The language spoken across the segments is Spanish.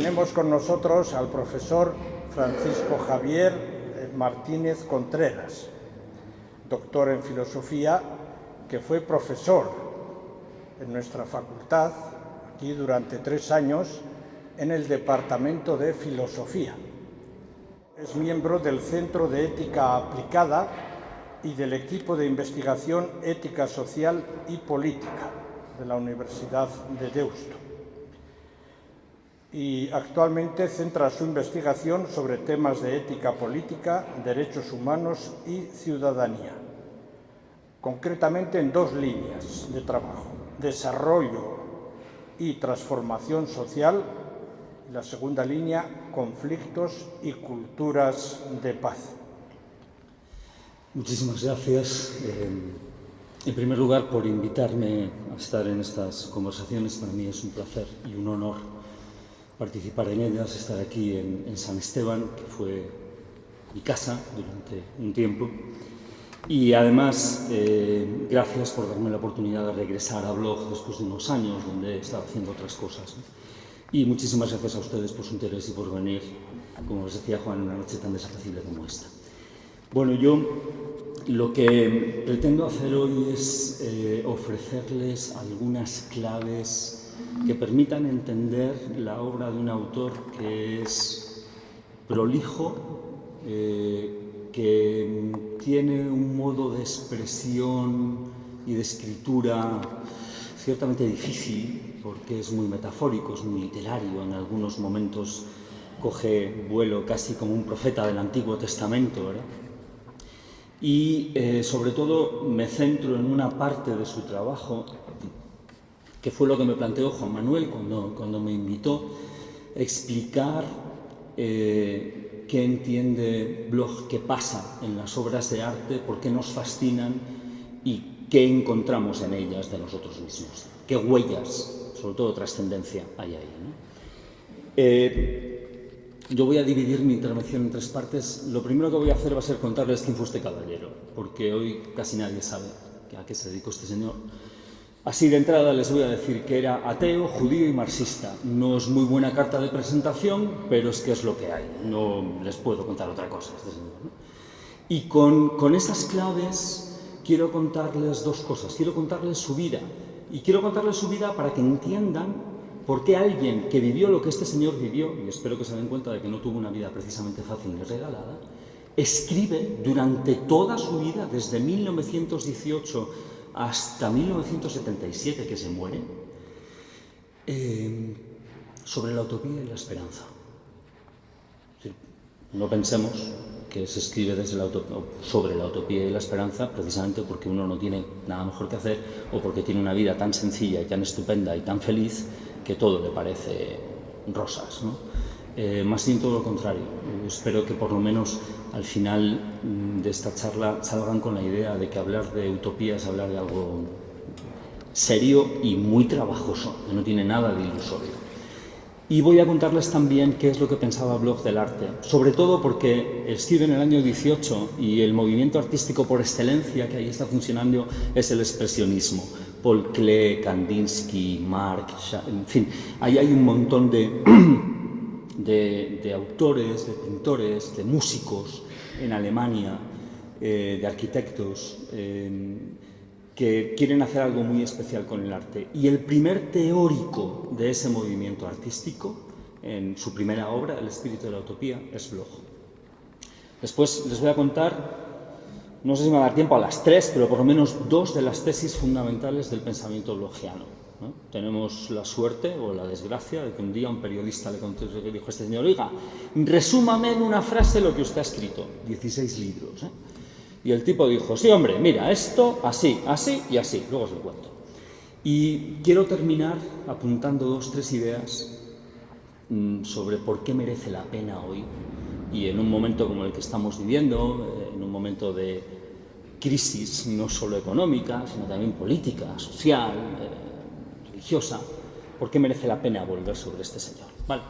tenemos con nosotros al profesor Francisco Javier Martínez Contreras, doctor en filosofía, que fue profesor en nuestra facultad, aquí durante 3 años, en el Departamento de Filosofía. Es miembro del Centro de Ética Aplicada y del equipo de investigación Ética Social y Política de la Universidad de Deusto. Y actualmente centra su investigación sobre temas de ética política, derechos humanos y ciudadanía, concretamente en 2 líneas de trabajo: desarrollo y transformación social, y la segunda línea, conflictos y culturas de paz. Muchísimas gracias. En primer lugar, por invitarme a estar en estas conversaciones. Para mí es un placer y un honor participar en ellas, estar aquí en San Esteban, que fue mi casa durante un tiempo. Y además, gracias por darme la oportunidad de regresar a Blog después de unos años donde he estado haciendo otras cosas. Y muchísimas gracias a ustedes por su interés y por venir, como les decía Juan, en una noche tan desapacible como esta. Bueno, yo lo que pretendo hacer hoy es ofrecerles algunas claves que permitan entender la obra de un autor que es prolijo, que tiene un modo de expresión y de escritura ciertamente difícil, porque es muy metafórico, es muy literario, en algunos momentos coge vuelo casi como un profeta del Antiguo Testamento, ¿verdad? Y sobre todo me centro en una parte de su trabajo, que fue lo que me planteó Juan Manuel cuando me invitó, explicar qué entiende Bloch, qué pasa en las obras de arte, por qué nos fascinan y qué encontramos en ellas de nosotros mismos, qué huellas, sobre todo trascendencia, hay ahí, ¿no? Yo voy a dividir mi intervención en 3 partes. Lo primero que voy a hacer va a ser contarles quién fue este caballero, porque hoy casi nadie sabe a qué se dedicó este señor. Así de entrada les voy a decir que era ateo, judío y marxista. No es muy buena carta de presentación, pero es que es lo que hay. No les puedo contar otra cosa a este señor, ¿no? Y con esas claves quiero contarles 2 cosas. Quiero contarles su vida. Y quiero contarles su vida para que entiendan por qué alguien que vivió lo que este señor vivió, y espero que se den cuenta de que no tuvo una vida precisamente fácil ni regalada, escribe durante toda su vida, desde 1918 hasta 1977, que se muere, sobre la utopía y la esperanza. No pensemos que se escribe sobre la utopía y la esperanza precisamente porque uno no tiene nada mejor que hacer o porque tiene una vida tan sencilla y tan estupenda y tan feliz que todo le parece rosas, ¿no? Más bien todo lo contrario. Espero que por lo menos al final de esta charla salgan con la idea de que hablar de utopía es hablar de algo serio y muy trabajoso, que no tiene nada de ilusorio. Y voy a contarles también qué es lo que pensaba Bloch del arte, sobre todo porque escribe en el año 18 y el movimiento artístico por excelencia que ahí está funcionando es el expresionismo. Paul Klee, Kandinsky, Marc, en fin, ahí hay un montón de autores, de pintores, de músicos en Alemania, de arquitectos, que quieren hacer algo muy especial con el arte. Y el primer teórico de ese movimiento artístico, en su primera obra, El espíritu de la utopía, es Bloch. Después les voy a contar, no sé si me va a dar tiempo a las 3, pero por lo menos 2 de las tesis fundamentales del pensamiento blochiano, ¿no? Tenemos la suerte o la desgracia de que un día un periodista le dijo a este señor: oiga, resúmame en una frase lo que usted ha escrito. 16 libros, ¿eh? Y el tipo dijo: sí, hombre, mira, esto, así, así y así. Luego os lo cuento. Y quiero terminar apuntando 2 o 3 ideas sobre por qué merece la pena hoy, y en un momento como el que estamos viviendo, en un momento de crisis no solo económica, sino también política, social, religiosa, por qué merece la pena volver sobre este señor. Vale.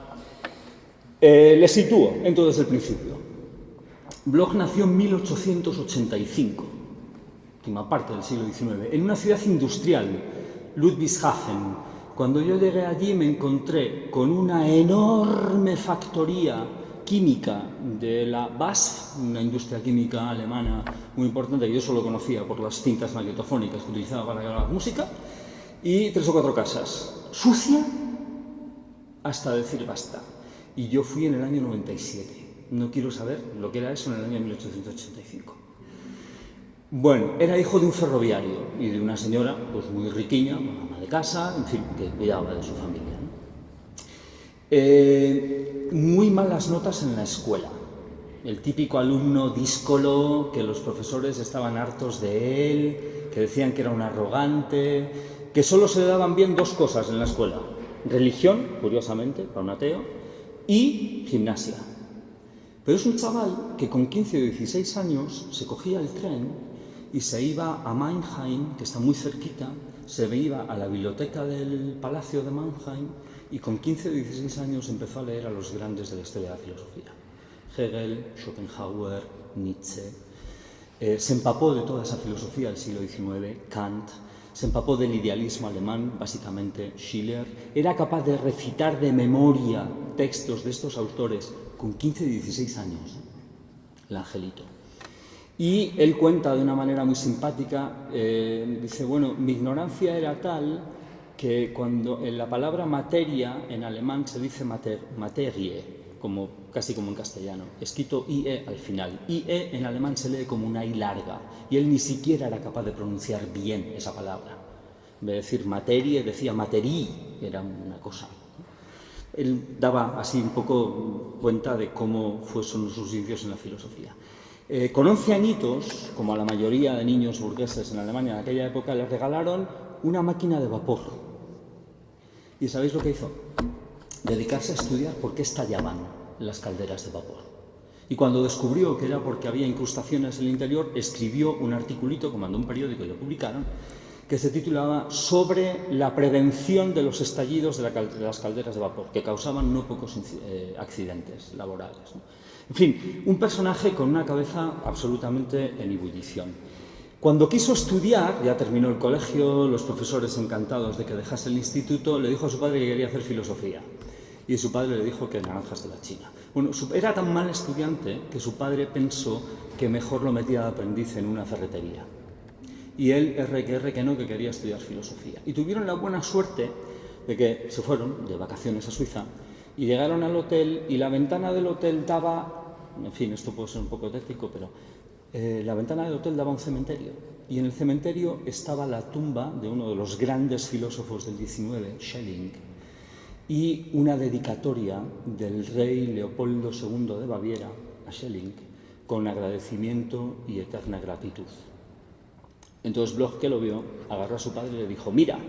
Le sitúo entonces el principio. Bloch nació en 1885, última parte del siglo XIX, en una ciudad industrial, Ludwigshafen, Cuando yo llegué allí me encontré con una enorme factoría química de la BASF, una industria química alemana muy importante, que yo solo conocía por las cintas magnetofónicas que utilizaba para grabar música, y 3 o 4 casas. Sucia hasta decir basta. Y yo fui en el año 97. No quiero saber lo que era eso en el año 1885. Bueno, era hijo de un ferroviario y de una señora pues muy riquiña, ama de casa, en fin, que cuidaba de su familia, ¿no? Muy malas notas en la escuela. El típico alumno díscolo, que los profesores estaban hartos de él, que decían que era un arrogante, que solo se le daban bien 2 cosas en la escuela: religión, curiosamente, para un ateo, y gimnasia. Pero es un chaval que con 15 o 16 años se cogía el tren y se iba a Mannheim, que está muy cerquita, se iba a la biblioteca del Palacio de Mannheim y con 15 o 16 años empezó a leer a los grandes de la historia de la filosofía. Hegel, Schopenhauer, Nietzsche. Se empapó de toda esa filosofía del siglo XIX, Kant. Se empapó del idealismo alemán, básicamente Schiller. Era capaz de recitar de memoria textos de estos autores con 15 y 16 años, el angelito. Y él cuenta de una manera muy simpática, dice, bueno, mi ignorancia era tal que cuando en la palabra materia en alemán se dice materie, casi como en castellano, escrito IE al final. IE en alemán se lee como una I larga, y él ni siquiera era capaz de pronunciar bien esa palabra. En vez de decir materie, decía materie, era una cosa. Él daba así un poco cuenta de cómo son sus inicios en la filosofía. Con 11 añitos, como a la mayoría de niños burgueses en Alemania en aquella época, les regalaron una máquina de vapor. ¿Y sabéis lo que hizo? Dedicarse a estudiar por qué estallaban las calderas de vapor. Y cuando descubrió que era porque había incrustaciones en el interior, escribió un articulito que mandó a un periódico y lo publicaron, que se titulaba Sobre la prevención de los estallidos de las calderas de vapor, que causaban no pocos accidentes laborales, ¿no? En fin, un personaje con una cabeza absolutamente en ebullición. Cuando quiso estudiar, ya terminó el colegio, los profesores encantados de que dejase el instituto, le dijo a su padre que quería hacer filosofía. Y su padre le dijo que naranjas de la China. Bueno, era tan mal estudiante que su padre pensó que mejor lo metía de aprendiz en una ferretería. Y él, que no, que quería estudiar filosofía. Y tuvieron la buena suerte de que se fueron de vacaciones a Suiza y llegaron al hotel y la ventana del hotel daba, en fin, esto puede ser un poco técnico, pero la ventana del hotel daba a un cementerio. Y en el cementerio estaba la tumba de uno de los grandes filósofos del XIX, Schelling, y una dedicatoria del rey Leopoldo II de Baviera a Schelling con agradecimiento y eterna gratitud. Entonces Bloch, que lo vio, agarró a su padre y le dijo, mira,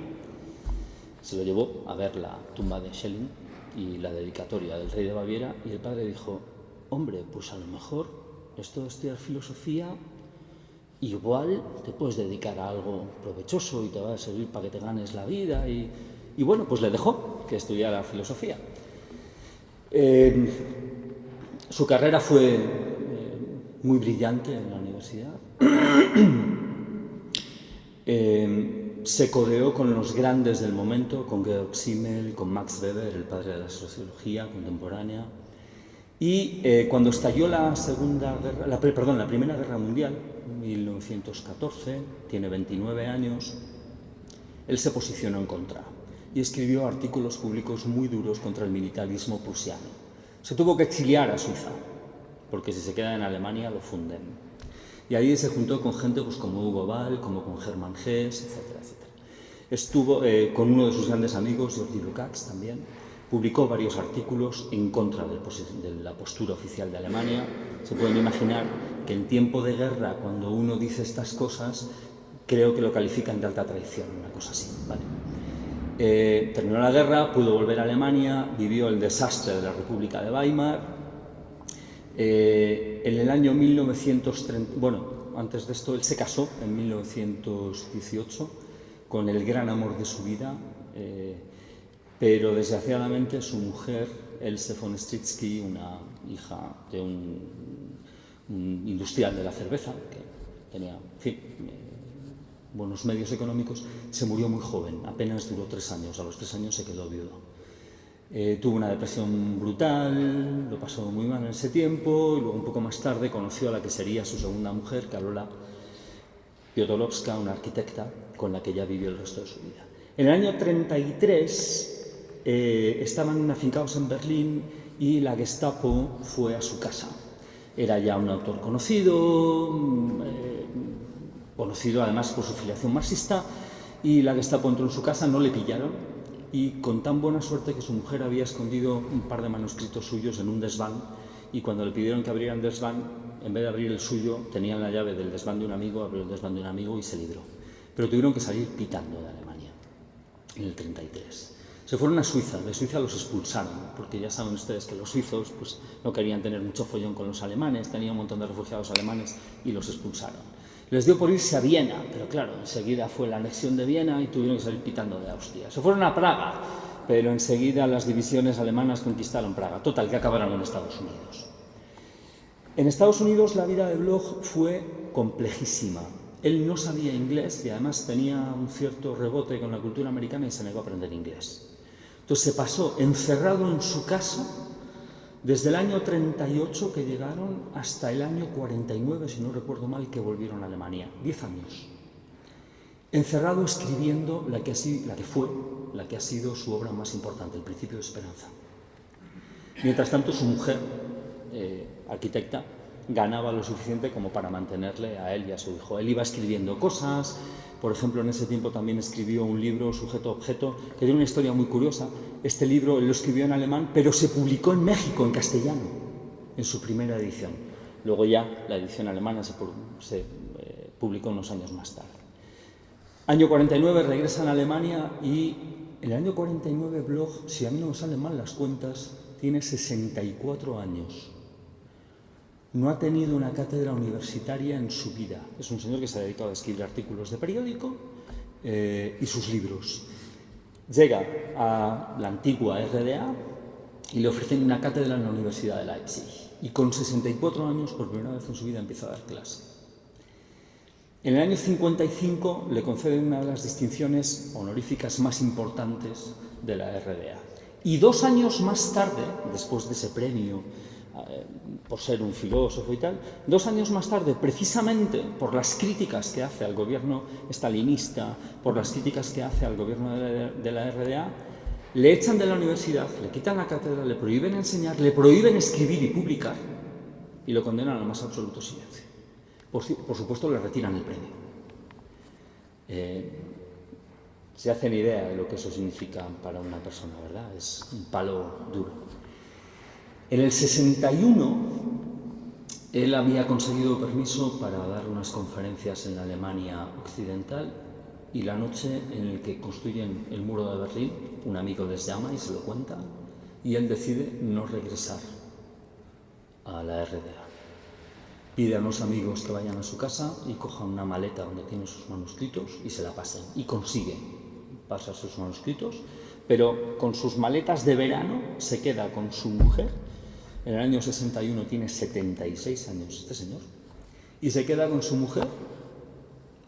se lo llevó a ver la tumba de Schelling y la dedicatoria del rey de Baviera, y el padre dijo, hombre, pues a lo mejor esto de estudiar filosofía igual te puedes dedicar a algo provechoso y te va a servir para que te ganes la vida, y bueno, pues le dejó que estudiara filosofía. Su carrera fue muy brillante en la universidad. Se codeó con los grandes del momento, con Georg Simmel, con Max Weber, el padre de la sociología contemporánea. Y cuando estalló la Primera Guerra Mundial, en 1914, tiene 29 años, él se posicionó en contra y escribió artículos públicos muy duros contra el militarismo prusiano. Se tuvo que exiliar a Suiza, porque si se queda en Alemania lo funden. Y ahí se juntó con gente pues, como Hugo Ball, como con Hermann Hesse, etcétera, etcétera. Estuvo con uno de sus grandes amigos, Georgi Lukács, también. Publicó varios artículos en contra de la postura oficial de Alemania. Se pueden imaginar que en tiempo de guerra, cuando uno dice estas cosas, creo que lo califican de alta traición, una cosa así, ¿vale? Terminó la guerra, pudo volver a Alemania, vivió el desastre de la República de Weimar. En el año 1930, bueno, antes de esto, él se casó en 1918 con el gran amor de su vida, pero desgraciadamente su mujer, Else von Stritzky, una hija de un industrial de la cerveza, que tenía, en fin, buenos medios económicos, se murió muy joven, apenas duró 3 años, a los 3 años se quedó viudo. Tuvo una depresión brutal, lo pasó muy mal en ese tiempo, y luego un poco más tarde conoció a la que sería su segunda mujer, Karola Piotrowska, una arquitecta con la que ya vivió el resto de su vida. En el año 33 estaban afincados en Berlín y la Gestapo fue a su casa. Era ya un autor conocido, conocido además por su filiación marxista, y la Gestapo entró en su casa, no le pillaron, y con tan buena suerte que su mujer había escondido un par de manuscritos suyos en un desván, y cuando le pidieron que abrieran el desván, en vez de abrir el suyo, tenían la llave del desván de un amigo, abrió el desván de un amigo y se libró. Pero tuvieron que salir pitando de Alemania en el 33. Se fueron a Suiza, de Suiza los expulsaron, porque ya saben ustedes que los suizos pues, no querían tener mucho follón con los alemanes, tenían un montón de refugiados alemanes y los expulsaron. Les dio por irse a Viena, pero claro, enseguida fue la anexión de Viena y tuvieron que salir pitando de Austria. Se fueron a Praga, pero enseguida las divisiones alemanas conquistaron Praga. Total, que acabaron en Estados Unidos. En Estados Unidos la vida de Bloch fue complejísima. Él no sabía inglés y además tenía un cierto rebote con la cultura americana y se negó a aprender inglés. Entonces se pasó encerrado en su casa desde el año 38 que llegaron hasta el año 49, si no recuerdo mal, que volvieron a Alemania. 10 años. Encerrado escribiendo la que ha sido su obra más importante, El Principio de Esperanza. Mientras tanto, su mujer, arquitecta, ganaba lo suficiente como para mantenerle a él y a su hijo. Él iba escribiendo cosas, por ejemplo, en ese tiempo también escribió un libro, Sujeto-Objeto, que tiene una historia muy curiosa. Este libro él lo escribió en alemán, pero se publicó en México, en castellano, en su primera edición. Luego ya la edición alemana se publicó unos años más tarde. Año 49 regresan a Alemania y en el año 49 Bloch, si a mí no me salen mal las cuentas, tiene 64 años. No ha tenido una cátedra universitaria en su vida. Es un señor que se ha dedicado a escribir artículos de periódico y sus libros. Llega a la antigua RDA y le ofrecen una cátedra en la Universidad de Leipzig. Y con 64 años, por primera vez en su vida, empieza a dar clase. En el año 55 le conceden una de las distinciones honoríficas más importantes de la RDA. Y 2 años más tarde, después de ese premio, por ser un filósofo y tal, 2 años más tarde, precisamente por las críticas que hace al gobierno estalinista, por las críticas que hace al gobierno de la RDA, le echan de la universidad, le quitan la cátedra, le prohíben enseñar, le prohíben escribir y publicar y lo condenan al más absoluto silencio. Por supuesto, le retiran el premio. Se hacen idea de lo que eso significa para una persona, ¿verdad? Es un palo duro. En el 61, él había conseguido permiso para dar unas conferencias en la Alemania occidental y la noche en la que construyen el muro de Berlín, un amigo les llama y se lo cuenta y él decide no regresar a la RDA. Pide a unos amigos que vayan a su casa y cojan una maleta donde tiene sus manuscritos y se la pasen. Y consigue pasar sus manuscritos, pero con sus maletas de verano se queda con su mujer. En el año 61 tiene 76 años este señor. Y se queda con su mujer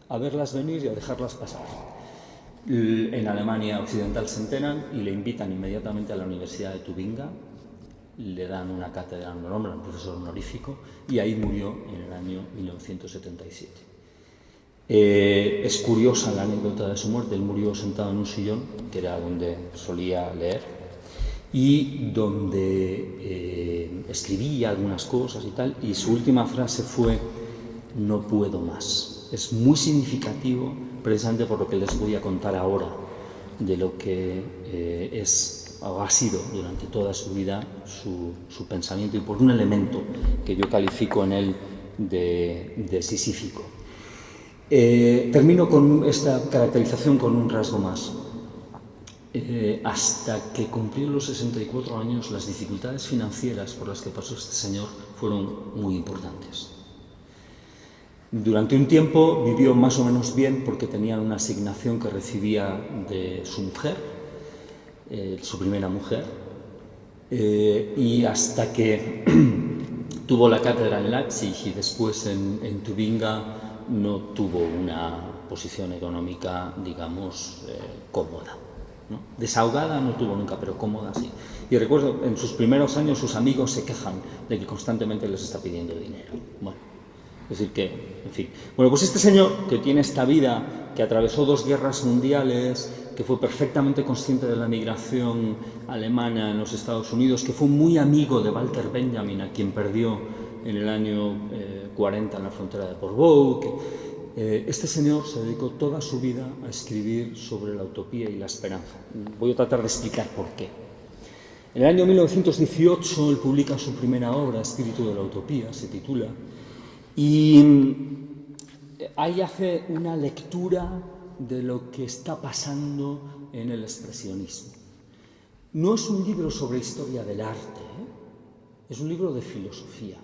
a verlas venir y a dejarlas pasar. En Alemania occidental se enteran y le invitan inmediatamente a la Universidad de Tubinga. Le dan una cátedra, lo nombran profesor honorífico, y ahí murió en el año 1977. Es curiosa la anécdota de su muerte. Él murió sentado en un sillón, que era donde solía leer, y donde escribía algunas cosas y tal, y su última frase fue: no puedo más. Es muy significativo, precisamente por lo que les voy a contar ahora, de lo que ha sido durante toda su vida su pensamiento y por un elemento que yo califico en él de sisífico. Termino con esta caracterización con un rasgo más. Hasta que cumplió los 64 años, las dificultades financieras por las que pasó este señor fueron muy importantes. Durante un tiempo vivió más o menos bien porque tenía una asignación que recibía de su mujer, su primera mujer, y hasta que tuvo la cátedra en Leipzig y después en Tubinga no tuvo una posición económica, digamos, cómoda, ¿no? Desahogada no tuvo nunca, pero cómoda sí. Y recuerdo, en sus primeros años sus amigos se quejan de que constantemente les está pidiendo dinero. Bueno, es decir que, en fin. Bueno, pues este señor que tiene esta vida, que atravesó 2 guerras mundiales, que fue perfectamente consciente de la migración alemana en los Estados Unidos, que fue muy amigo de Walter Benjamin, a quien perdió en el año 40 en la frontera de Portbou. Este señor se dedicó toda su vida a escribir sobre la utopía y la esperanza. Voy a tratar de explicar por qué. En el año 1918 él publica su primera obra, Espíritu de la Utopía, se titula, y ahí hace una lectura de lo que está pasando en el expresionismo. No es un libro sobre historia del arte, es un libro de filosofía,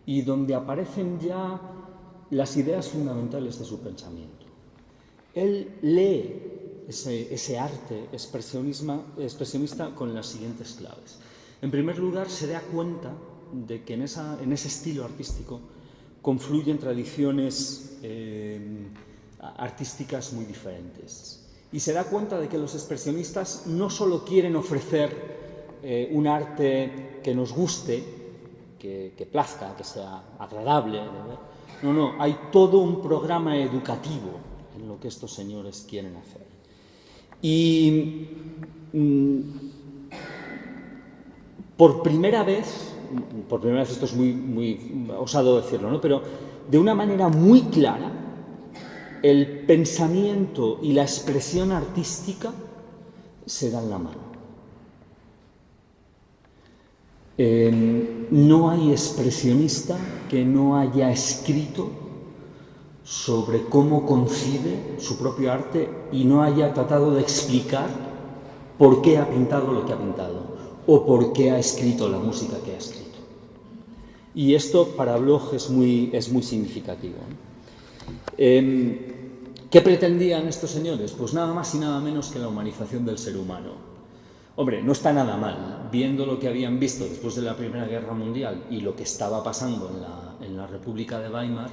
y donde aparecen ya las ideas fundamentales de su pensamiento. Él lee ese arte expresionista con las siguientes claves. En primer lugar, se da cuenta de que en ese estilo artístico confluyen tradiciones artísticas muy diferentes. Y se da cuenta de que los expresionistas no solo quieren ofrecer un arte que nos guste, que plazca, que sea agradable de ver. No, hay todo un programa educativo en lo que estos señores quieren hacer. Y por primera vez esto es muy osado decirlo, ¿no? Pero de una manera muy clara, el pensamiento y la expresión artística se dan la mano. No hay expresionista que no haya escrito sobre cómo concibe su propio arte y no haya tratado de explicar por qué ha pintado lo que ha pintado o por qué ha escrito la música que ha escrito. Y esto para Bloch es muy significativo, ¿no? ¿Qué pretendían estos señores? Pues nada más y nada menos que la humanización del ser humano. Hombre, no está nada mal, viendo lo que habían visto después de la Primera Guerra Mundial y lo que estaba pasando en la República de Weimar,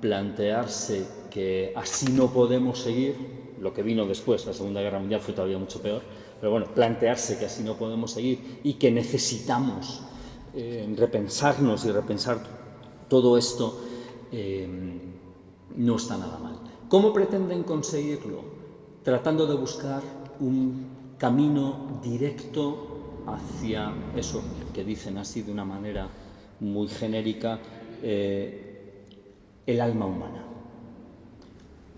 plantearse que así no podemos seguir. Lo que vino después, la Segunda Guerra Mundial, fue todavía mucho peor, pero bueno, plantearse que así no podemos seguir y que necesitamos repensarnos y repensar todo esto, no está nada mal. ¿Cómo pretenden conseguirlo? Tratando de buscar un camino directo hacia eso que dicen así de una manera muy genérica, el alma humana.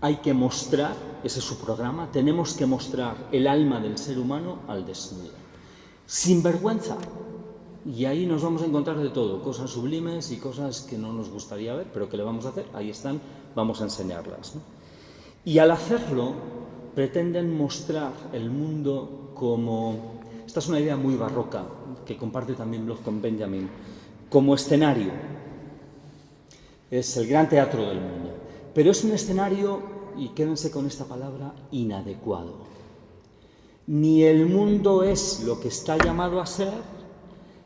Hay que mostrar, ese es su programa, tenemos que mostrar el alma del ser humano al desnudo, sin vergüenza. Y ahí nos vamos a encontrar de todo, cosas sublimes y cosas que no nos gustaría ver, pero que le vamos a hacer, ahí están, vamos a enseñarlas, ¿no? Y al hacerlo, pretenden mostrar el mundo como, esta es una idea muy barroca, que comparte también Bloch con Benjamin, como escenario. Es el gran teatro del mundo. Pero es un escenario, y quédense con esta palabra, inadecuado. Ni el mundo es lo que está llamado a ser,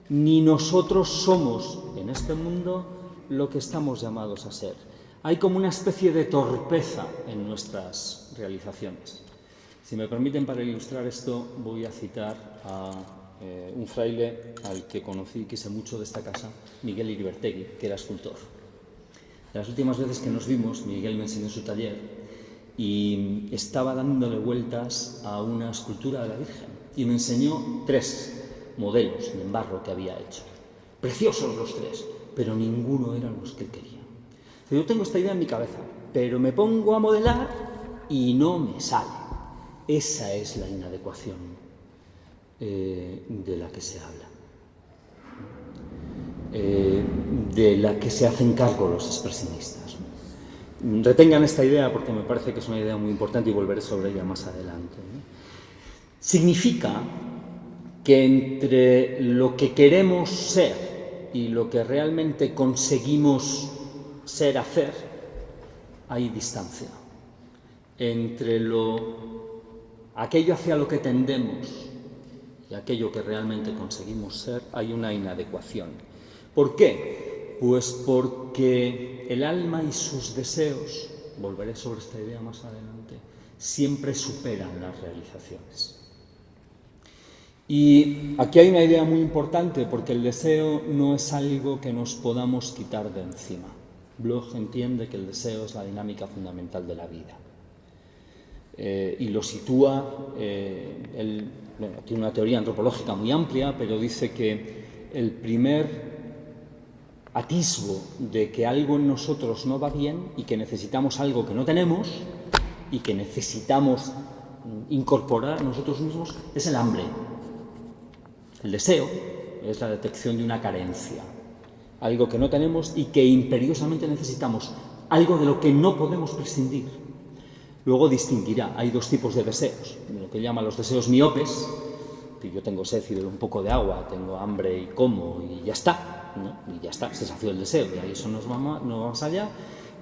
ni nosotros somos en este mundo lo que estamos llamados a ser. Hay como una especie de torpeza en nuestras realizaciones. Si me permiten, para ilustrar esto, voy a citar a un fraile al que conocí y quise mucho de esta casa, Miguel Iribertegui, que era escultor. De las últimas veces que nos vimos, Miguel me enseñó su taller y estaba dándole vueltas a una escultura de la Virgen y me enseñó 3 modelos en barro que había hecho. Preciosos los 3, pero ninguno eran los que él quería. Yo tengo esta idea en mi cabeza, pero me pongo a modelar y no me sale. Esa es la inadecuación de la que se habla, de la que se hacen cargo los expresionistas. Retengan esta idea porque me parece que es una idea muy importante y volveré sobre ella más adelante. Significa que entre lo que queremos ser y lo que realmente conseguimos ser, hacer, hay distancia. Entre aquello hacia lo que tendemos y aquello que realmente conseguimos ser, hay una inadecuación. ¿Por qué? Pues porque el alma y sus deseos volveré sobre esta idea más adelante, siempre superan las realizaciones. Y aquí hay una idea muy importante, porque el deseo no es algo que nos podamos quitar de encima. Bloch entiende que el deseo es la dinámica fundamental de la vida. Y lo sitúa, tiene una teoría antropológica muy amplia, pero dice que el primer atisbo de que algo en nosotros no va bien y que necesitamos algo que no tenemos y que necesitamos incorporar nosotros mismos es el hambre. El deseo es la detección de una carencia, algo que no tenemos y que imperiosamente necesitamos, algo de lo que no podemos prescindir. Luego distinguirá, hay dos tipos de deseos, lo que llama los deseos miopes, que yo tengo sed y bebo un poco de agua, tengo hambre y como y ya está, ¿no? Y ya está, se sació el deseo y ahí eso no va más allá.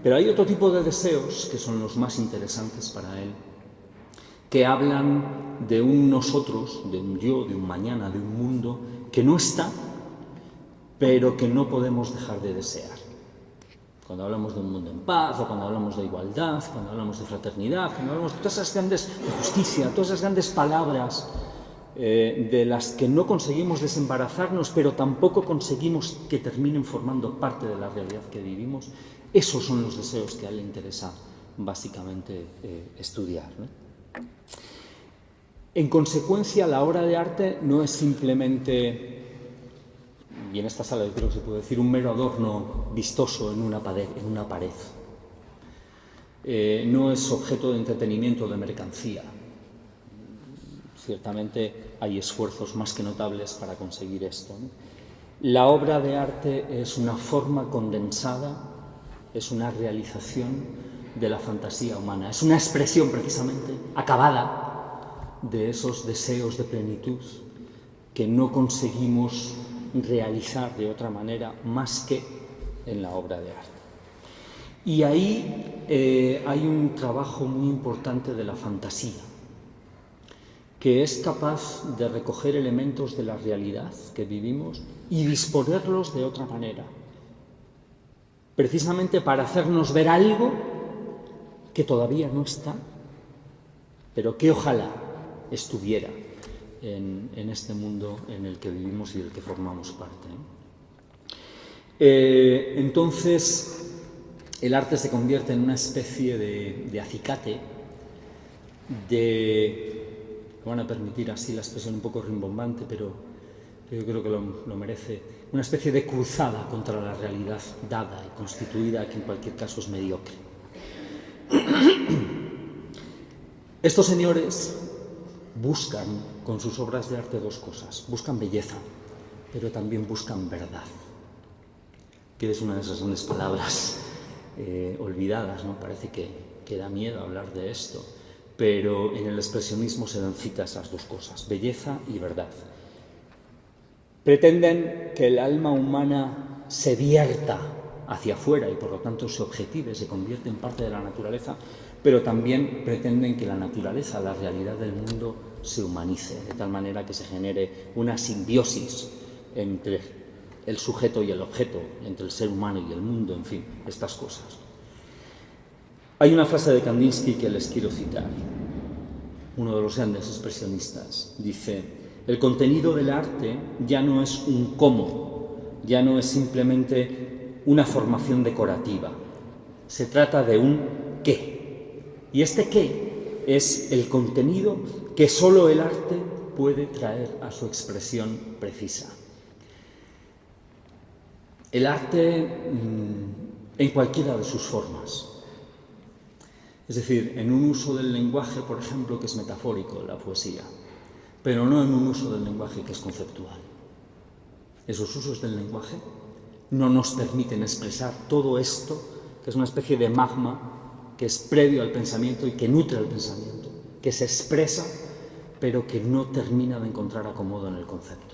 Pero hay otro tipo de deseos que son los más interesantes para él, que hablan de un nosotros, de un yo, de un mañana, de un mundo que no está, pero que no podemos dejar de desear. Cuando hablamos de un mundo en paz, o cuando hablamos de igualdad, cuando hablamos de fraternidad, cuando hablamos de todas esas grandes, de justicia, todas esas grandes palabras de las que no conseguimos desembarazarnos, pero tampoco conseguimos que terminen formando parte de la realidad que vivimos, esos son los deseos que a él le interesa básicamente estudiar, ¿no? En consecuencia, la obra de arte no es simplemente, y en esta sala yo creo que se puede decir, un mero adorno vistoso en una pared. No es objeto de entretenimiento o de mercancía. Ciertamente hay esfuerzos más que notables para conseguir esto, ¿no? La obra de arte es una forma condensada, es una realización de la fantasía humana, es una expresión precisamente acabada de esos deseos de plenitud que no conseguimos realizar de otra manera más que en la obra de arte. Y ahí hay un trabajo muy importante de la fantasía, que es capaz de recoger elementos de la realidad que vivimos y disponerlos de otra manera, precisamente para hacernos ver algo que todavía no está, pero que ojalá estuviera en este mundo en el que vivimos y del que formamos parte, ¿no? Entonces, el arte se convierte en una especie de acicate, me van a permitir así la expresión un poco rimbombante, pero yo creo que lo merece, una especie de cruzada contra la realidad dada y constituida, que en cualquier caso es mediocre. Estos señores buscan con sus obras de arte dos cosas: buscan belleza, pero también buscan verdad, que es una de esas grandes palabras olvidadas, ¿no? Parece que da miedo hablar de esto, pero en el expresionismo se dan cita a esas dos cosas, belleza y verdad. Pretenden que el alma humana se vierta hacia afuera y por lo tanto se objetive, se convierte en parte de la naturaleza, pero también pretenden que la naturaleza, la realidad del mundo, se humanice, de tal manera que se genere una simbiosis entre el sujeto y el objeto, entre el ser humano y el mundo, en fin, estas cosas. Hay una frase de Kandinsky que les quiero citar, uno de los grandes expresionistas. Dice: el contenido del arte ya no es un cómo, ya no es simplemente una formación decorativa, se trata de un qué. Y este qué es el contenido que solo el arte puede traer a su expresión precisa. El arte en cualquiera de sus formas. Es decir, en un uso del lenguaje, por ejemplo, que es metafórico, la poesía, pero no en un uso del lenguaje que es conceptual. Esos usos del lenguaje no nos permiten expresar todo esto, que es una especie de magma que es previo al pensamiento y que nutre al pensamiento, que se expresa, pero que no termina de encontrar acomodo en el concepto,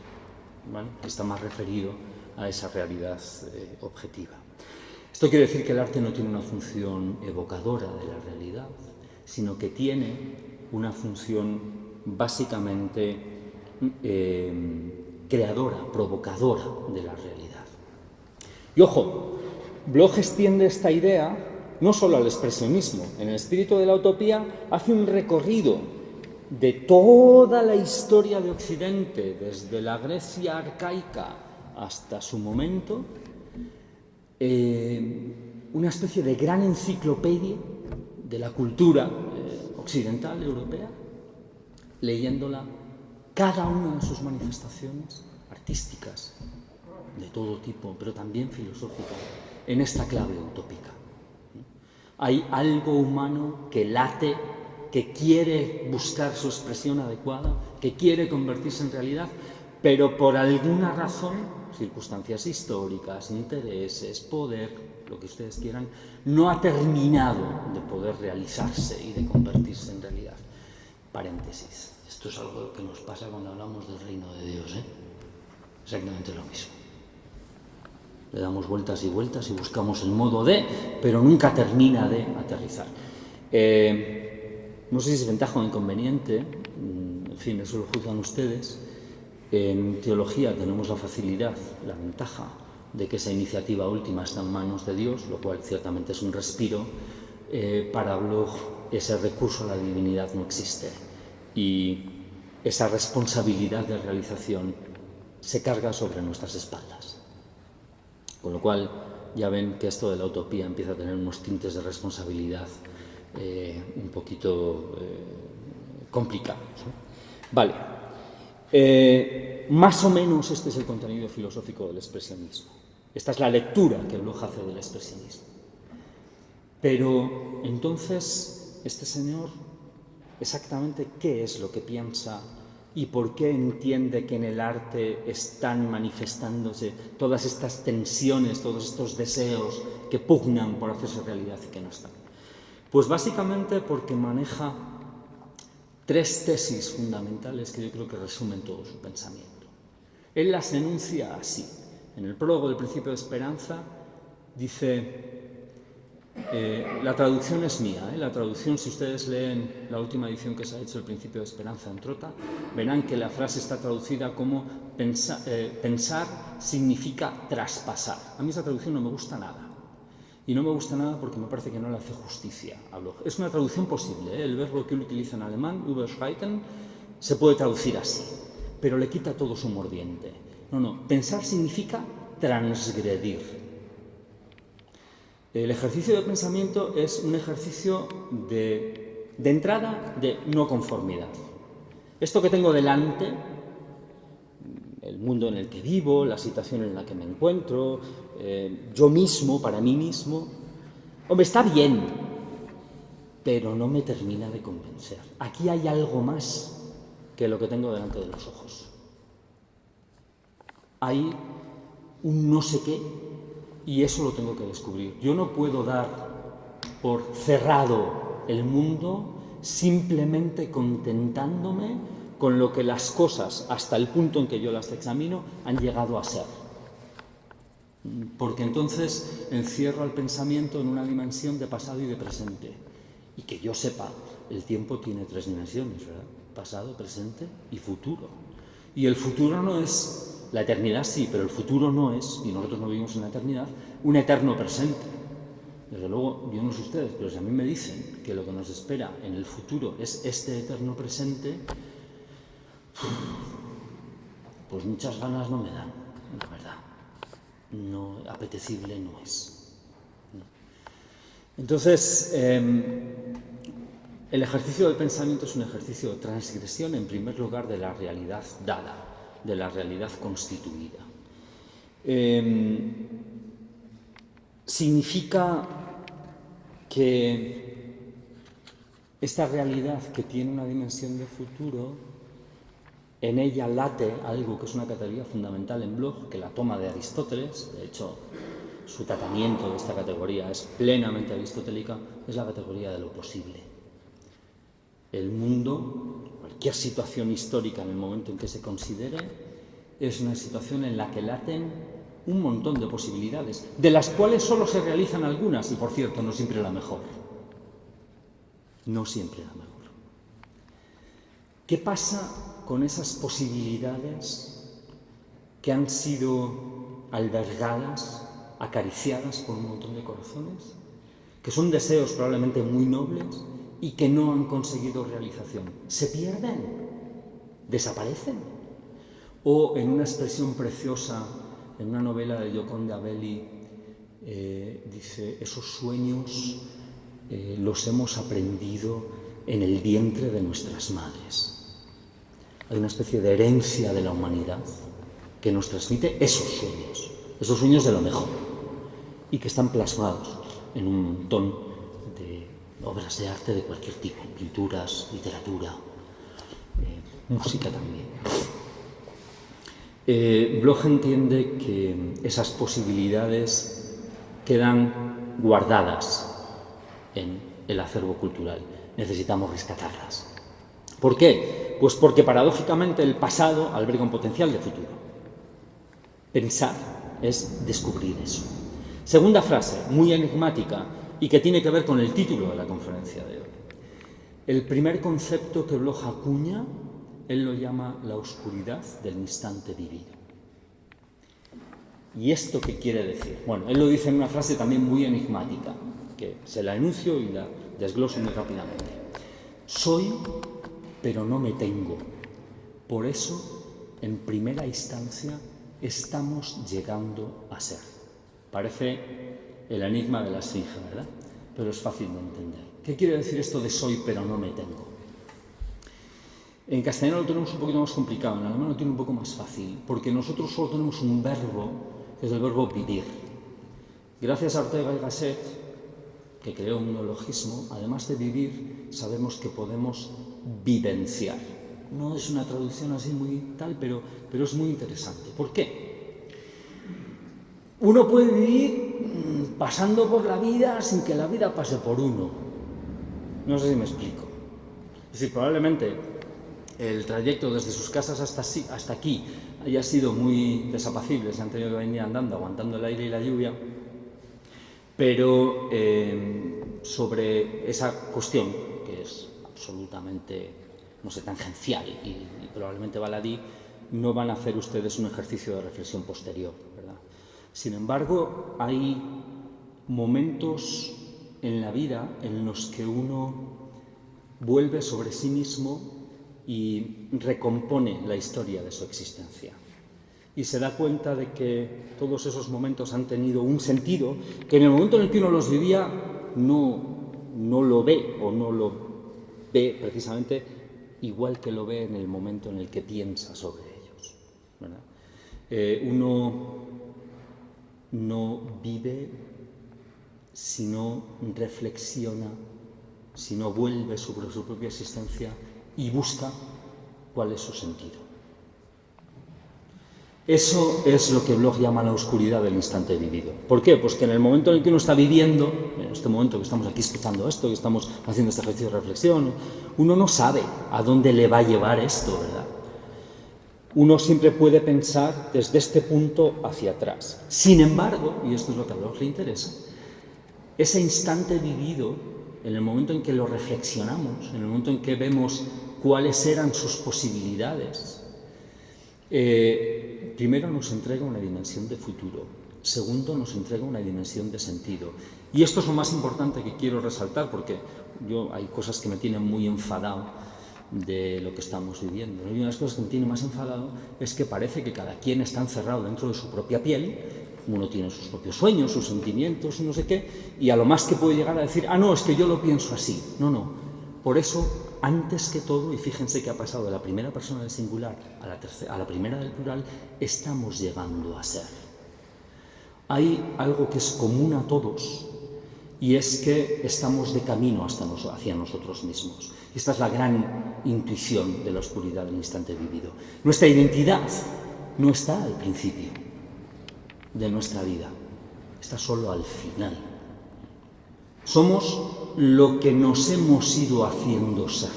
¿vale? Está más referido a esa realidad objetiva. Esto quiere decir que el arte no tiene una función evocadora de la realidad, sino que tiene una función básicamente creadora, provocadora de la realidad. Y ojo, Bloch extiende esta idea no solo al expresionismo. En el espíritu de la utopía hace un recorrido de toda la historia de Occidente, desde la Grecia arcaica hasta su momento, una especie de gran enciclopedia de la cultura occidental europea, leyéndola cada una de sus manifestaciones artísticas, de todo tipo, pero también filosóficas, en esta clave utópica. Hay algo humano que late, que quiere buscar su expresión adecuada, que quiere convertirse en realidad, pero por alguna razón, circunstancias históricas, intereses, poder, lo que ustedes quieran, no ha terminado de poder realizarse y de convertirse en realidad. Paréntesis. Esto es algo que nos pasa cuando hablamos del reino de Dios, Exactamente lo mismo. Le damos vueltas y vueltas y buscamos el modo de, pero nunca termina de aterrizar. No sé si es ventaja o inconveniente, en fin, eso lo juzgan ustedes. En teología tenemos la facilidad, la ventaja de que esa iniciativa última está en manos de Dios, lo cual ciertamente es un respiro. Para Bloch ese recurso a la divinidad no existe y esa responsabilidad de realización se carga sobre nuestras espaldas. Con lo cual ya ven que esto de la utopía empieza a tener unos tintes de responsabilidad un poquito complicados, ¿no? Vale. Más o menos este es el contenido filosófico del expresionismo. Esta es la lectura que Bloch hace del expresionismo. Pero entonces, este señor, exactamente qué es lo que piensa y por qué entiende que en el arte están manifestándose todas estas tensiones, todos estos deseos que pugnan por hacerse realidad y que no están. Pues básicamente porque maneja tres tesis fundamentales que yo creo que resumen todo su pensamiento. Él las enuncia así. En el prólogo del Principio de Esperanza dice, la traducción es mía, la traducción, si ustedes leen la última edición que se ha hecho del Principio de Esperanza en Trota, verán que la frase está traducida como pensar significa traspasar. A mí esa traducción no me gusta nada. Y no me gusta nada porque me parece que no le hace justicia a Bloch. Es una traducción posible, el verbo que él utiliza en alemán, überschreiten, se puede traducir así, pero le quita todo su mordiente. No, pensar significa transgredir. El ejercicio de pensamiento es un ejercicio de entrada de no conformidad. Esto que tengo delante, el mundo en el que vivo, la situación en la que me encuentro, yo mismo, para mí mismo, hombre, está bien, pero no me termina de convencer. Aquí hay algo más que lo que tengo delante de los ojos. Hay un no sé qué y eso lo tengo que descubrir. Yo no puedo dar por cerrado el mundo simplemente contentándome con lo que las cosas, hasta el punto en que yo las examino, han llegado a ser. Porque entonces encierro al pensamiento en una dimensión de pasado y de presente. Y que yo sepa, el tiempo tiene tres dimensiones, ¿verdad? Pasado, presente y futuro. Y el futuro no es, la eternidad sí, pero el futuro no es, y nosotros no vivimos en la eternidad, un eterno presente. Desde luego, yo no sé ustedes, pero si a mí me dicen que lo que nos espera en el futuro es este eterno presente, pues muchas ganas no me dan, la verdad. No, apetecible no es. Entonces, el ejercicio del pensamiento es un ejercicio de transgresión, en primer lugar, de la realidad dada, de la realidad constituida. Significa que esta realidad que tiene una dimensión de futuro, en ella late algo que es una categoría fundamental en Bloch, que la toma de Aristóteles. De hecho, su tratamiento de esta categoría es plenamente aristotélica, es la categoría de lo posible. El mundo, cualquier situación histórica en el momento en que se considere, es una situación en la que laten un montón de posibilidades, de las cuales solo se realizan algunas, y por cierto, no siempre la mejor. No siempre la mejor. ¿Qué pasa con esas posibilidades que han sido albergadas, acariciadas por un montón de corazones? que son deseos probablemente muy nobles y que no han conseguido realización. ¿Se pierden? ¿Desaparecen? O en una expresión preciosa, en una novela de Gioconda Belli, dice, esos sueños los hemos aprendido en el vientre de nuestras madres. Hay una especie de herencia de la humanidad que nos transmite esos sueños de lo mejor, y que están plasmados en un montón de obras de arte de cualquier tipo, pinturas, literatura, música también. Bloch entiende que esas posibilidades quedan guardadas en el acervo cultural. Necesitamos rescatarlas. ¿Por qué? Pues porque paradójicamente el pasado alberga un potencial de futuro. Pensar es descubrir eso. Segunda frase, muy enigmática y que tiene que ver con el título de la conferencia de hoy. El primer concepto que Bloch acuña, él lo llama la oscuridad del instante vivido. ¿Y esto qué quiere decir? Bueno, él lo dice en una frase también muy enigmática, que se la enuncio y la desgloso muy rápidamente. Soy, pero no me tengo. Por eso, en primera instancia, estamos llegando a ser. Parece el enigma de la esfinge, ¿verdad? Pero es fácil de entender. ¿Qué quiere decir esto de soy, pero no me tengo? En castellano lo tenemos un poquito más complicado, en alemán lo tiene un poco más fácil, porque nosotros solo tenemos un verbo, que es el verbo vivir. Gracias a Ortega y Gasset, que creó un neologismo, además de vivir, sabemos que podemos vivenciar. No es una traducción así muy tal, pero es muy interesante. ¿Por qué? Uno puede vivir pasando por la vida sin que la vida pase por uno. No sé si me explico. Es decir, probablemente el trayecto desde sus casas hasta aquí haya sido muy desapacible, se han tenido que venir andando, aguantando el aire y la lluvia, pero sobre esa cuestión, que es absolutamente, no sé, tangencial y probablemente baladí, no van a hacer ustedes un ejercicio de reflexión posterior, ¿verdad? Sin embargo, hay momentos en la vida en los que uno vuelve sobre sí mismo y recompone la historia de su existencia. Y se da cuenta de que todos esos momentos han tenido un sentido que en el momento en el que uno los vivía no lo ve, o no lo ve precisamente igual que lo ve en el momento en el que piensa sobre ellos, ¿verdad? Uno no vive si no reflexiona, si no vuelve sobre su propia existencia y busca cuál es su sentido. Eso es lo que Bloch llama la oscuridad del instante vivido. ¿Por qué? Pues que en el momento en el que uno está viviendo, en este momento que estamos aquí escuchando esto, que estamos haciendo este ejercicio de reflexión, uno no sabe a dónde le va a llevar esto, ¿verdad? Uno siempre puede pensar desde este punto hacia atrás. Sin embargo, y esto es lo que a Bloch le interesa, ese instante vivido, en el momento en que lo reflexionamos, en el momento en que vemos cuáles eran sus posibilidades, primero nos entrega una dimensión de futuro, segundo nos entrega una dimensión de sentido. Y esto es lo más importante que quiero resaltar, porque hay cosas que me tienen muy enfadado de lo que estamos viviendo, ¿no? Y una de las cosas que me tiene más enfadado es que parece que cada quien está encerrado dentro de su propia piel. Uno tiene sus propios sueños, sus sentimientos, no sé qué, y a lo más que puede llegar a decir, no, es que yo lo pienso así. No. Por eso, antes que todo, y fíjense que ha pasado de la primera persona del singular a la primera del plural, estamos llegando a ser. Hay algo que es común a todos, y es que estamos de camino hacia nosotros mismos. Esta es la gran intuición de la oscuridad del instante vivido. Nuestra identidad no está al principio de nuestra vida, está solo al final. Somos lo que nos hemos ido haciendo ser.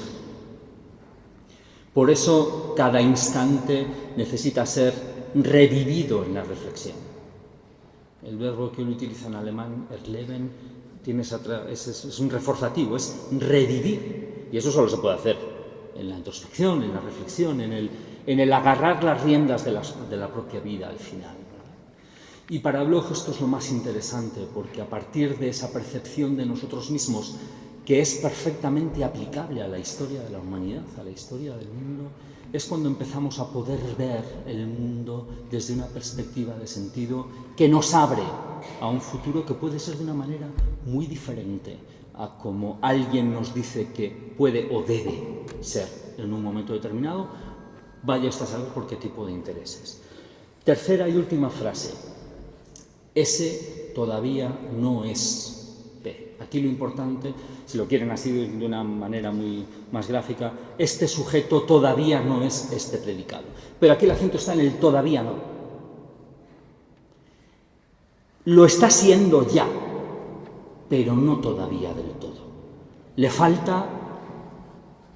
Por eso cada instante necesita ser revivido en la reflexión. El verbo que uno utiliza en alemán, erleben, es un reforzativo, es revivir. Y eso solo se puede hacer en la introspección, en la reflexión, en el agarrar las riendas de la propia vida al final. Y para Bloch esto es lo más interesante, porque a partir de esa percepción de nosotros mismos, que es perfectamente aplicable a la historia de la humanidad, a la historia del mundo, es cuando empezamos a poder ver el mundo desde una perspectiva de sentido que nos abre a un futuro que puede ser de una manera muy diferente a como alguien nos dice que puede o debe ser en un momento determinado, vaya usted a saber por qué tipo de intereses. Tercera y última frase. Ese todavía no es P. Aquí lo importante, si lo quieren así de una manera muy más gráfica, este sujeto todavía no es este predicado. Pero aquí el acento está en el todavía no. Lo está siendo ya, pero no todavía del todo. Le falta,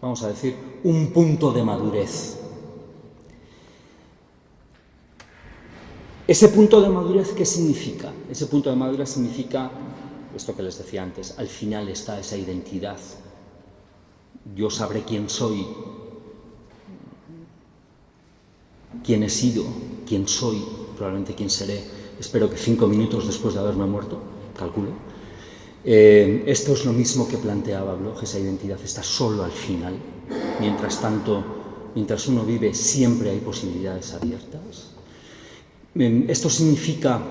vamos a decir, un punto de madurez. ¿Ese punto de madurez qué significa? Ese punto de madurez significa, esto que les decía antes, al final está esa identidad. Yo sabré quién soy, quién he sido, quién soy, probablemente quién seré. Espero que 5 minutos después de haberme muerto, calculo. Esto es lo mismo que planteaba Bloch, esa identidad está solo al final. Mientras tanto, mientras uno vive, siempre hay posibilidades abiertas. Esto significa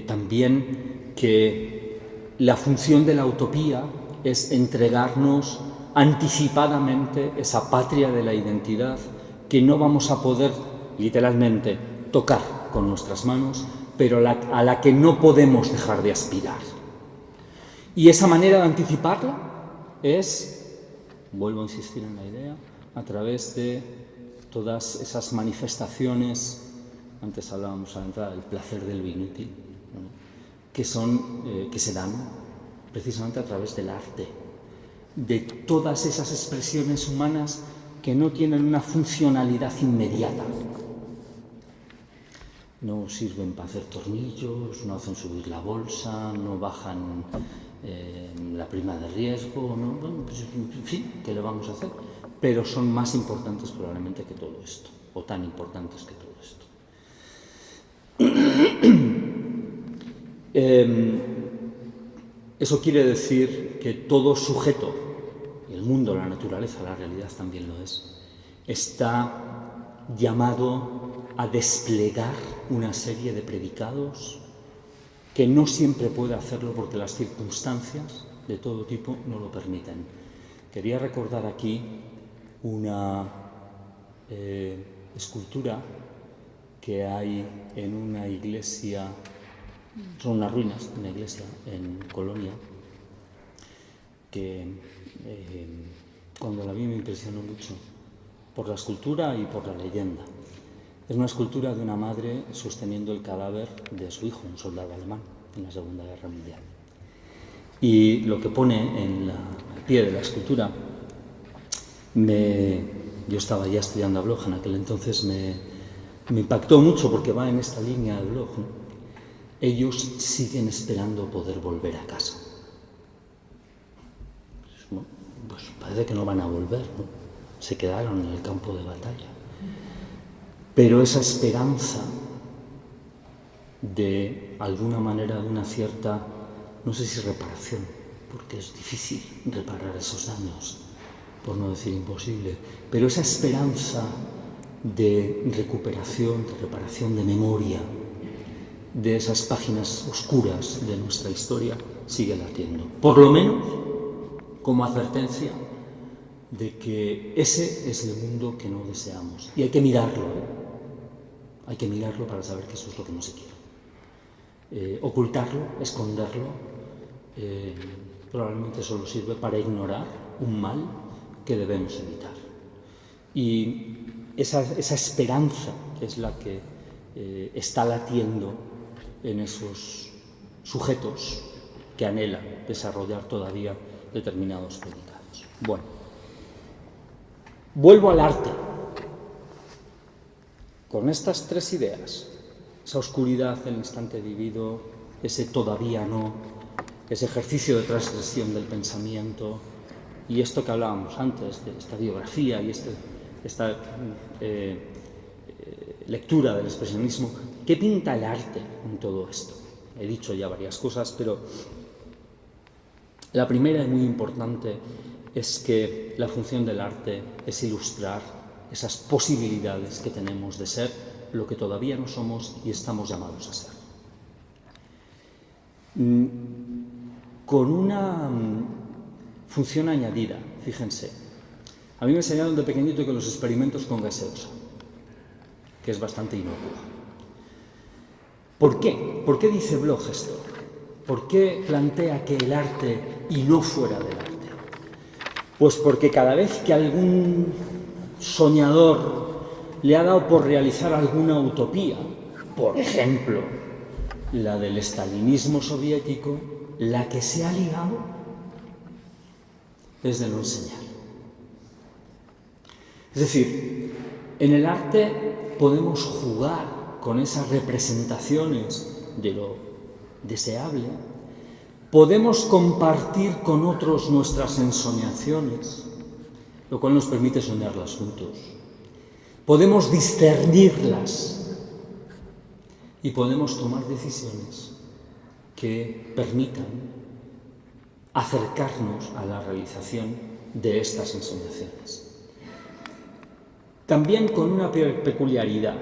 también que la función de la utopía es entregarnos anticipadamente esa patria de la identidad que no vamos a poder, literalmente, tocar con nuestras manos, pero a la que no podemos dejar de aspirar. Y esa manera de anticiparla es, vuelvo a insistir en la idea, a través de todas esas manifestaciones. Antes hablábamos a la entrada del placer de lo inútil, ¿no? que se dan precisamente a través del arte, de todas esas expresiones humanas que no tienen una funcionalidad inmediata. No sirven para hacer tornillos, no hacen subir la bolsa, no bajan la prima de riesgo, ¿no? Bueno, pues, en fin, ¿qué le vamos a hacer? Pero son más importantes probablemente que todo esto, o tan importantes que todo esto. Eso quiere decir que todo sujeto, y el mundo, la naturaleza, la realidad también lo es, está llamado a desplegar una serie de predicados que no siempre puede hacerlo porque las circunstancias de todo tipo no lo permiten. Quería recordar aquí una escultura que hay en una iglesia, son unas ruinas de una iglesia en Colonia, que cuando la vi me impresionó mucho por la escultura y por la leyenda. Es una escultura de una madre sosteniendo el cadáver de su hijo, un soldado alemán, en la Segunda Guerra Mundial. Y lo que pone al pie de la escultura, yo estaba ya estudiando a Bloch en aquel entonces, me impactó mucho porque va en esta línea de Bloch, ¿no? Ellos siguen esperando poder volver a casa. Bueno, pues parece que no van a volver, ¿no? Se quedaron en el campo de batalla. Pero esa esperanza de alguna manera, de una cierta, no sé si reparación, porque es difícil reparar esos daños, por no decir imposible, pero esa esperanza de recuperación, de reparación, de memoria de esas páginas oscuras de nuestra historia sigue latiendo. Por lo menos como advertencia de que ese es el mundo que no deseamos. Y hay que mirarlo, Hay que mirarlo para saber que eso es lo que no se quiere. Ocultarlo, esconderlo, probablemente solo sirve para ignorar un mal que debemos evitar. Y esa esperanza es la que está latiendo en esos sujetos que anhelan desarrollar todavía determinados predicados. Bueno, vuelvo al arte. Con estas 3 ideas, esa oscuridad del instante vivido, ese todavía no, ese ejercicio de transgresión del pensamiento y esto que hablábamos antes de esta biografía y esta lectura del expresionismo, ¿Qué pinta el arte en todo esto? He dicho ya varias cosas, pero la primera y muy importante es que la función del arte es ilustrar esas posibilidades que tenemos de ser lo que todavía no somos y estamos llamados a ser. Con una función añadida, fíjense. A mí me enseñaron de pequeñito que los experimentos con gaseosa, que es bastante inocua. ¿Por qué? ¿Por qué dice Bloch esto? ¿Por qué plantea que el arte y no fuera del arte? Pues porque cada vez que algún soñador le ha dado por realizar alguna utopía, por ejemplo, la del estalinismo soviético, la que se ha ligado es de no enseñar. Es decir, en el arte podemos jugar con esas representaciones de lo deseable, podemos compartir con otros nuestras ensoñaciones, lo cual nos permite soñarlas juntos. Podemos discernirlas y podemos tomar decisiones que permitan acercarnos a la realización de estas ensoñaciones. También con una peculiaridad,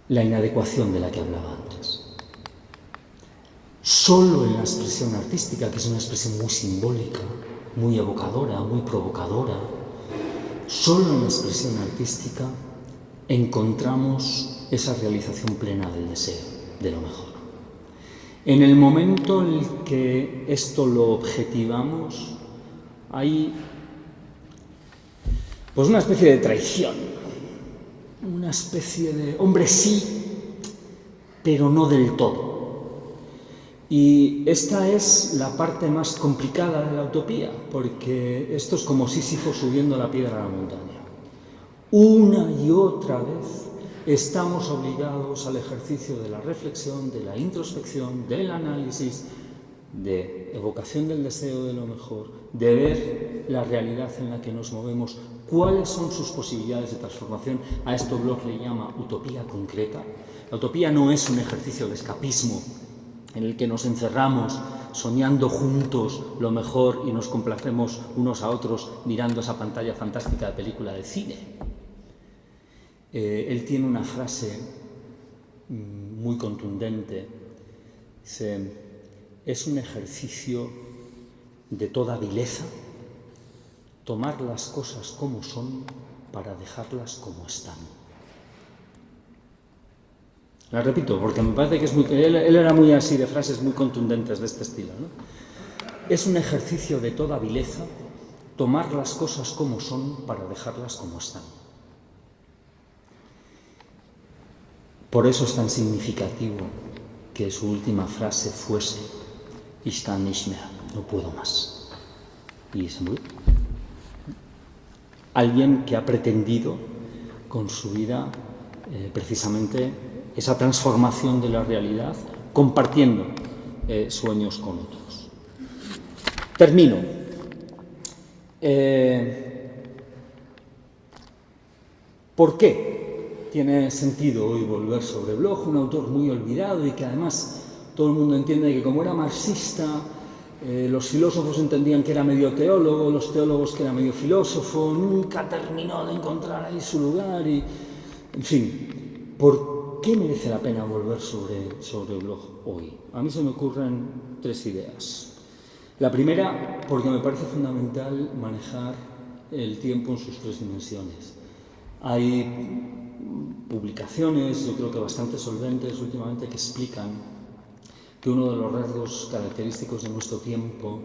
la inadecuación de la que hablaba antes. Solo en la expresión artística, que es una expresión muy simbólica, muy evocadora, muy provocadora, solo en la expresión artística encontramos esa realización plena del deseo, de lo mejor. En el momento en el que esto lo objetivamos, hay pues una especie de traición, una especie de hombre sí, pero no del todo. Y esta es la parte más complicada de la utopía, porque esto es como Sísifo subiendo la piedra a la montaña. Una y otra vez estamos obligados al ejercicio de la reflexión, de la introspección, del análisis, de evocación del deseo de lo mejor, de ver la realidad en la que nos movemos, cuáles son sus posibilidades de transformación. A esto Bloch le llama utopía concreta. La utopía no es un ejercicio de escapismo en el que nos encerramos soñando juntos lo mejor y nos complacemos unos a otros mirando esa pantalla fantástica de película de cine. Él tiene una frase muy contundente. Dice: es un ejercicio de toda vileza tomar las cosas como son para dejarlas como están. La repito porque me parece que es muy... Él era muy así, de frases muy contundentes de este estilo, ¿no? Es un ejercicio de toda vileza tomar las cosas como son para dejarlas como están. Por eso es tan significativo que su última frase fuese: Ich kann nicht mehr, no puedo más. Y se murió. Alguien que ha pretendido con su vida precisamente esa transformación de la realidad, compartiendo sueños con otros. Termino. ¿Por qué tiene sentido hoy volver sobre Bloch, un autor muy olvidado y que además todo el mundo entiende que como era marxista, los filósofos entendían que era medio teólogo, los teólogos que era medio filósofo, nunca terminó de encontrar ahí su lugar y, en fin, ¿por qué merece la pena volver sobre Bloch hoy? A mí se me ocurren tres ideas. La primera, porque me parece fundamental manejar el tiempo en sus tres dimensiones. Hay publicaciones, yo creo que bastante solventes últimamente, que explican que uno de los rasgos característicos de nuestro tiempo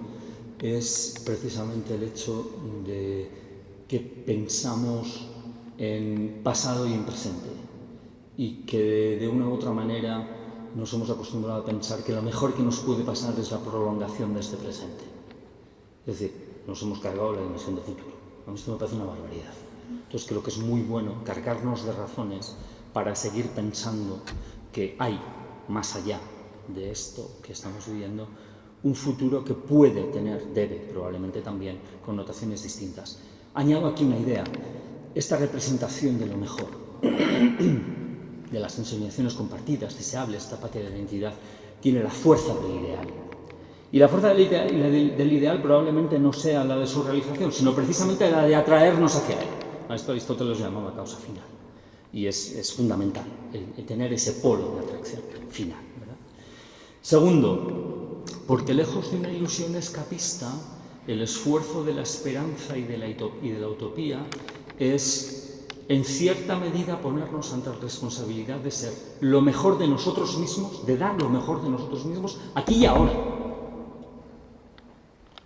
es precisamente el hecho de que pensamos en pasado y en presente y que de una u otra manera nos hemos acostumbrado a pensar que lo mejor que nos puede pasar es la prolongación de este presente. Es decir, nos hemos cargado la dimensión de futuro. A mí esto me parece una barbaridad. Entonces creo que es muy bueno cargarnos de razones para seguir pensando que hay, más allá de esto que estamos viviendo, un futuro que puede tener, debe probablemente también, connotaciones distintas. Añado aquí una idea. Esta representación de lo mejor de las ensoñaciones compartidas, deseables, esta patria de la identidad, tiene la fuerza del ideal. Y la fuerza del ideal probablemente no sea la de su realización, sino precisamente la de atraernos hacia él. A esto Aristóteles lo llamaba causa final. Y es fundamental el tener ese polo de atracción final, ¿verdad? Segundo, porque lejos de una ilusión escapista, el esfuerzo de la esperanza y de la utopía es, en cierta medida, ponernos ante la responsabilidad de ser lo mejor de nosotros mismos, de dar lo mejor de nosotros mismos aquí y ahora,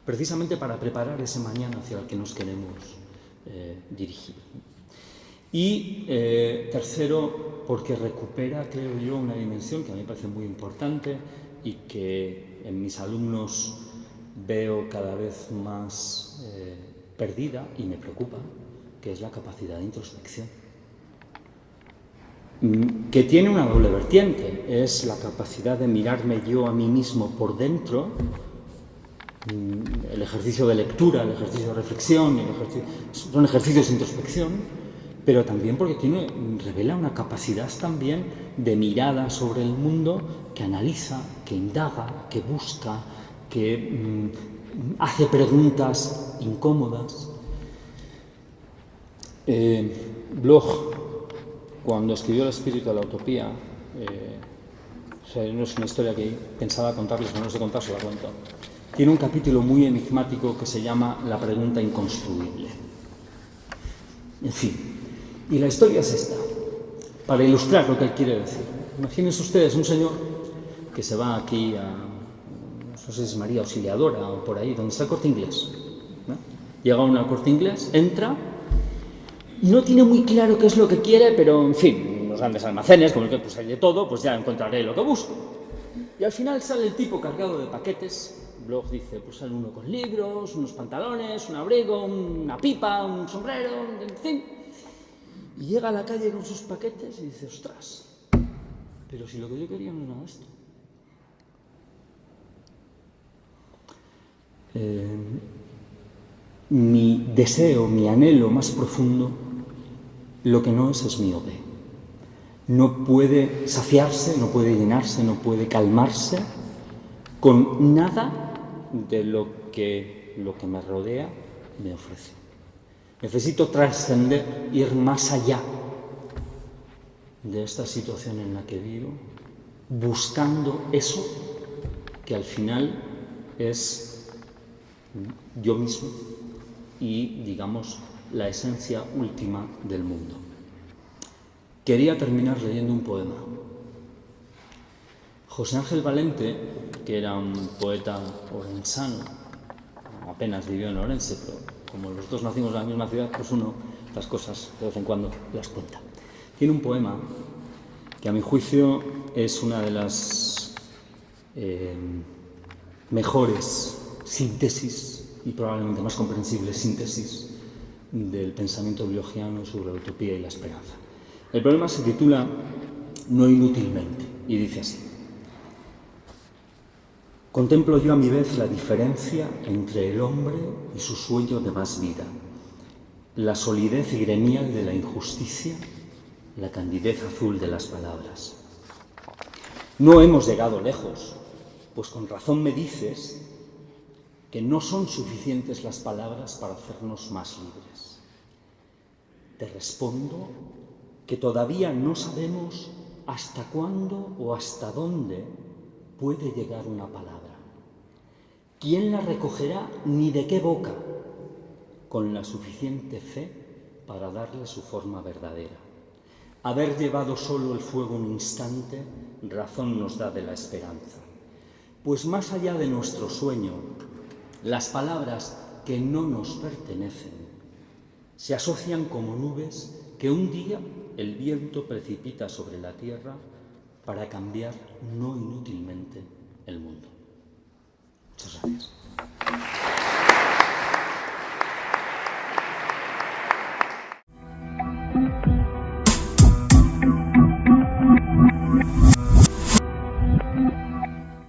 precisamente para preparar ese mañana hacia el que nos queremos dirigir. Y tercero, porque recupera, creo yo, una dimensión que a mí me parece muy importante y que en mis alumnos veo cada vez más perdida y me preocupa, que es la capacidad de introspección, que tiene una doble vertiente. Es la capacidad de mirarme yo a mí mismo por dentro, el ejercicio de lectura, el ejercicio de reflexión, son ejercicios de introspección, pero también porque revela una capacidad también de mirada sobre el mundo que analiza, que indaga, que busca, que hace preguntas incómodas. Bloch, cuando escribió El espíritu de la utopía, no es una historia que pensaba contarles, pero no sé contar, se la cuento. Tiene un capítulo muy enigmático que se llama La pregunta inconstruible. En fin, y la historia es esta, para ilustrar lo que él quiere decir. Imagínense ustedes un señor que se va aquí a, no sé si es María Auxiliadora o por ahí, donde está el Corte Inglés, ¿no? Llega a una Corte Inglés, entra y no tiene muy claro qué es lo que quiere, pero en fin, los grandes almacenes, como el que pues hay de todo, pues ya encontraré lo que busco. Y al final sale el tipo cargado de paquetes. Bloch dice, pues sale uno con libros, unos pantalones, un abrigo, una pipa, un sombrero, en fin. Y llega a la calle con sus paquetes y dice, ostras, pero si lo que yo quería no era esto. Mi deseo, mi anhelo más profundo, lo que no es miope. No puede saciarse, no puede llenarse, no puede calmarse con nada de lo que me rodea me ofrece. Necesito trascender, ir más allá de esta situación en la que vivo, buscando eso que al final es yo mismo y, digamos, la esencia última del mundo. Quería terminar leyendo un poema. José Ángel Valente, que era un poeta orensano, apenas vivió en Orense, pero como los dos nacimos en la misma ciudad, pues uno las cosas de vez en cuando las cuenta. Tiene un poema que a mi juicio es una de las mejores síntesis y probablemente más comprensibles síntesis del pensamiento blochiano sobre la utopía y la esperanza. El poema se titula No inútilmente y dice así: contemplo yo a mi vez la diferencia entre el hombre y su sueño de más vida, la solidez gremial de la injusticia, la candidez azul de las palabras. No hemos llegado lejos, pues con razón me dices que no son suficientes las palabras para hacernos más libres. Te respondo que todavía no sabemos hasta cuándo o hasta dónde puede llegar una palabra. ¿Quién la recogerá ni de qué boca? Con la suficiente fe para darle su forma verdadera. Haber llevado solo el fuego un instante, razón nos da de la esperanza. Pues más allá de nuestro sueño, las palabras que no nos pertenecen se asocian como nubes que un día el viento precipita sobre la tierra para cambiar no inútilmente el mundo. Muchas gracias.